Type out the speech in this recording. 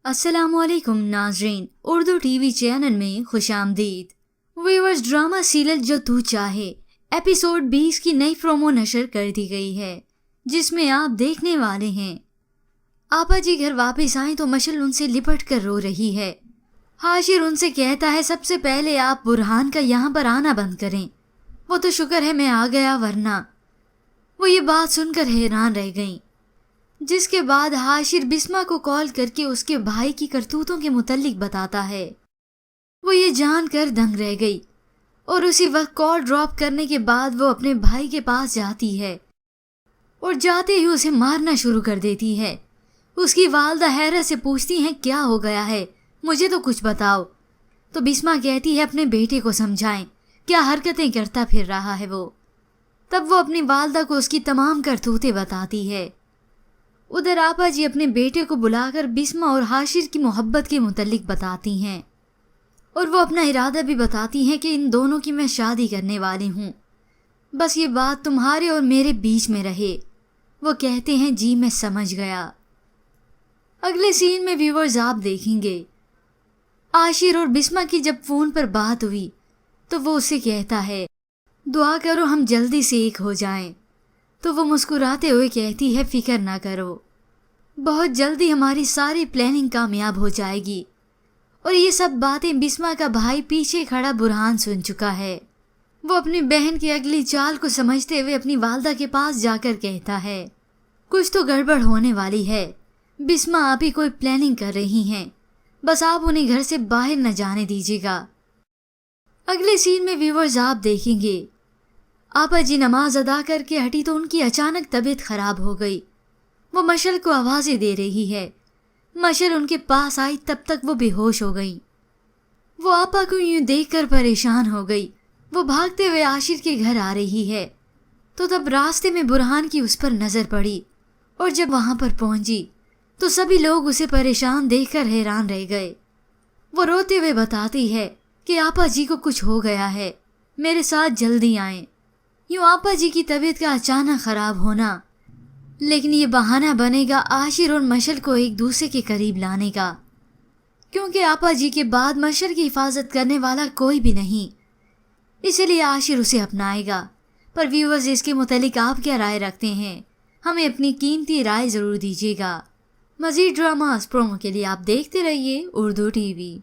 अस्सलाम वालेकुम नाजरीन, उर्दू टीवी चैनल में खुश आमदीद। व्यूअर्स, ड्रामा सीरियल जो तू चाहे एपिसोड 20 की नई प्रोमो नशर कर दी गई है, जिसमें आप देखने वाले हैं आपा जी घर वापस आए तो मशल उनसे लिपट कर रो रही है। हाशिर उनसे कहता है सबसे पहले आप बुरहान का यहाँ पर आना बंद करें, वो तो शुक्र है मैं आ गया, वरना। वो ये बात सुनकर हैरान रह गईं। जिसके बाद हाशिर बिस्मा को कॉल करके उसके भाई की करतूतों के मुतल्लिक बताता है। वो ये जान कर दंग रह गई और उसी वक्त कॉल ड्रॉप करने के बाद वो अपने भाई के पास जाती है और जाते ही उसे मारना शुरू कर देती है। उसकी वालदा हैरत से पूछती हैं क्या हो गया है, मुझे तो कुछ बताओ। तो बिस्मा कहती है अपने बेटे को समझाएं, क्या हरकतें करता फिर रहा है वो। तब वो अपनी वालदा को उसकी तमाम करतूतें बताती है। उधर आपा जी अपने बेटे को बुलाकर बिस्मा और हाशिर की मोहब्बत के मुतल्लिक बताती हैं और वो अपना इरादा भी बताती हैं कि इन दोनों की मैं शादी करने वाली हूँ, बस ये बात तुम्हारे और मेरे बीच में रहे। वो कहते हैं जी मैं समझ गया। अगले सीन में व्यूअर्स आप देखेंगे हाशिर और बिस्मा की जब फ़ोन पर बात हुई तो वो उससे कहता है दुआ करो हम जल्दी से एक हो जाएं। तो वो मुस्कुराते हुए कहती है फिक्र ना करो, बहुत जल्दी हमारी सारी प्लानिंग कामयाब हो जाएगी। और ये सब बातें बिस्मा का भाई पीछे खड़ा बुरहान सुन चुका है। वो अपनी बहन की अगली चाल को समझते हुए अपनी वालदा के पास जाकर कहता है कुछ तो गड़बड़ होने वाली है, बिस्मा आप ही कोई प्लानिंग कर रही हैं, बस आप उन्हें घर से बाहर न जाने दीजिएगा। अगले सीन में व्यूअर्स आप देखेंगे आपा जी नमाज अदा करके हटी तो उनकी अचानक तबीयत खराब हो गई। वो मशल को आवाज़ें दे रही है। मशल उनके पास आई तब तक वो बेहोश हो गई। वो आपा को यूं देखकर परेशान हो गई। वो भागते हुए आशिर के घर आ रही है तो तब रास्ते में बुरहान की उस पर नज़र पड़ी और जब वहाँ पर पहुंची तो सभी लोग उसे परेशान देखकर हैरान रह गए। वो रोते हुए बताती है कि आपा जी को कुछ हो गया है, मेरे साथ जल्दी आएं। यूँ आपा जी की तबीयत का अचानक ख़राब होना, लेकिन ये बहाना बनेगा आशिर और मशल को एक दूसरे के करीब लाने का, क्योंकि आपा जी के बाद मशल की हिफाजत करने वाला कोई भी नहीं, इसलिए आशिर उसे अपनाएगा। पर व्यूअर्स इसके मुतालिक आप क्या राय रखते हैं, हमें अपनी कीमती राय ज़रूर दीजिएगा। मज़ीद ड्रामास प्रोमो के लिए आप देखते रहिए उर्दू टीवी।